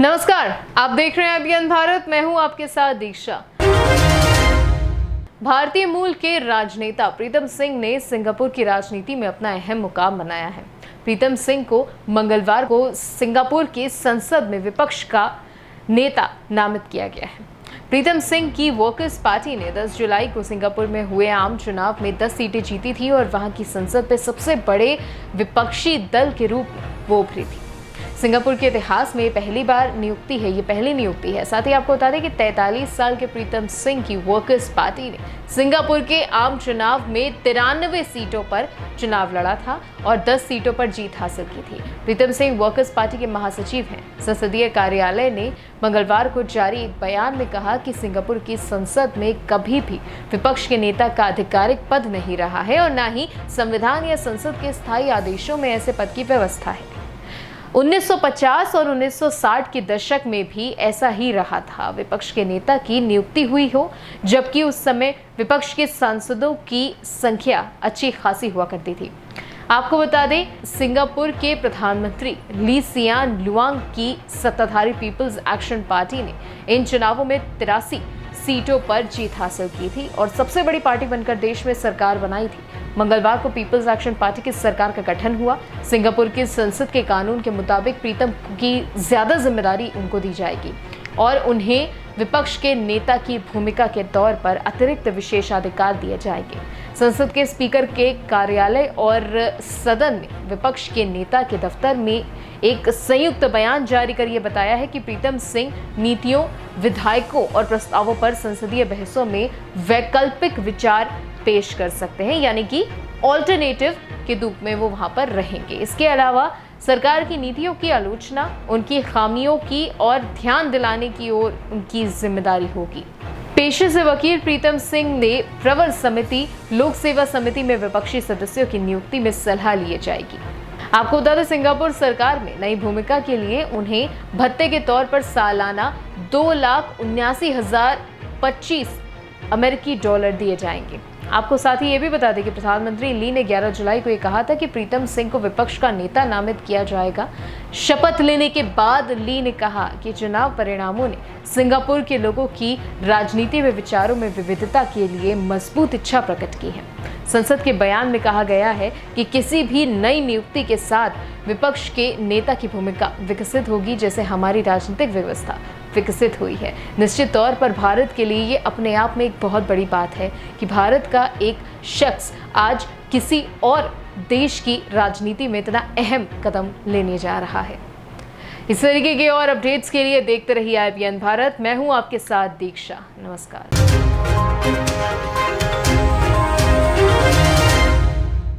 नमस्कार, आप देख रहे हैं अभियान भारत। मैं हूं आपके साथ दीक्षा। भारतीय मूल के राजनेता प्रीतम सिंह ने सिंगापुर की राजनीति में अपना अहम मुकाम बनाया है। प्रीतम सिंह को मंगलवार को सिंगापुर की संसद में विपक्ष का नेता नामित किया गया है। प्रीतम सिंह की वर्कर्स पार्टी ने 10 जुलाई को सिंगापुर में हुए आम चुनाव में 10 सीटें जीती थी और वहां की संसद में सबसे बड़े विपक्षी दल के रूप में वो उभरी थी। सिंगापुर के इतिहास में पहली नियुक्ति है। साथ ही आपको बता दें कि 43 साल के प्रीतम सिंह की वर्कर्स पार्टी ने सिंगापुर के आम चुनाव में 93 सीटों पर चुनाव लड़ा था और 10 सीटों पर जीत हासिल की थी। प्रीतम सिंह वर्कर्स पार्टी के महासचिव हैं। संसदीय कार्यालय ने मंगलवार को जारी एक बयान में कहा कि सिंगापुर की संसद में कभी भी विपक्ष के नेता का आधिकारिक पद नहीं रहा है और न ही संविधान या संसद के स्थायी आदेशों में ऐसे पद की व्यवस्था है। 1950 और 1960 के दशक में भी ऐसा ही रहा था। विपक्ष के नेता की नियुक्ति हुई हो, जबकि उस समय विपक्ष के सांसदों की संख्या अच्छी खासी हुआ करती थी। आपको बता दें, सिंगापुर के प्रधानमंत्री ली सियान लुआंग की सत्ताधारी पीपल्स एक्शन पार्टी ने इन चुनावों में 83 सीटों पर जीत हासिल की थी और सबसे बड़ी पार्टी बनकर देश में सरकार बनाई थी। मंगलवार को पीपल्स एक्शन पार्टी की सरकार का गठन हुआ। सिंगापुर की संसद के कानून के मुताबिक प्रीतम की ज्यादा जिम्मेदारी उनको दी जाएगी और उन्हें विपक्ष के नेता की भूमिका के तौर पर अतिरिक्त विशेषाधिकार दिए जाएंगे। संसद के स्पीकर के कार्यालय और सदन में विपक्ष के नेता के दफ्तर में एक संयुक्त बयान जारी कर यह बताया है कि प्रीतम सिंह नीतियों, विधायकों और प्रस्तावों पर संसदीय बहसों में वैकल्पिक विचार पेश कर सकते हैं, यानी कि ऑल्टरनेटिव के रूप में वो वहां पर रहेंगे। इसके अलावा सरकार की नीतियों की आलोचना, उनकी खामियों की और ध्यान दिलाने की ओर उनकी जिम्मेदारी होगी। पेशे से वकील प्रीतम सिंह ने प्रवर समिति, लोक सेवा समिति में विपक्षी सदस्यों की नियुक्ति में सलाह ली जाएगी। आपको बता दें, सिंगापुर सरकार में नई भूमिका के लिए उन्हें भत्ते के तौर पर सालाना $2,79,025 अमेरिकी डॉलर दिए जाएंगे। आपको साथ ही ये भी बता दें कि प्रधानमंत्री ली ने 11 जुलाई को ये कहा था कि प्रीतम सिंह को विपक्ष का नेता नामित किया जाएगा। शपथ लेने के बाद ली ने कहा कि चुनाव परिणामों ने सिंगापुर के लोगों की राजनीति में विचारों में विविधता के लिए मजबूत इच्छा प्रकट की है। संसद के बयान में कहा गया है कि किसी भी नई नियुक्ति के साथ विपक्ष के नेता की भूमिका विकसित होगी, जैसे हमारी राजनीतिक व्यवस्था विकसित हुई है। निश्चित तौर पर भारत के लिए ये अपने आप में एक बहुत बड़ी बात है कि भारत का एक शख्स आज किसी और देश की राजनीति में इतना अहम कदम लेने जा रहा है। इस तरीके के और अपडेट्स के लिए देखते रहिए अभियान भारत। मैं हूं आपके साथ दीक्षा। नमस्कार।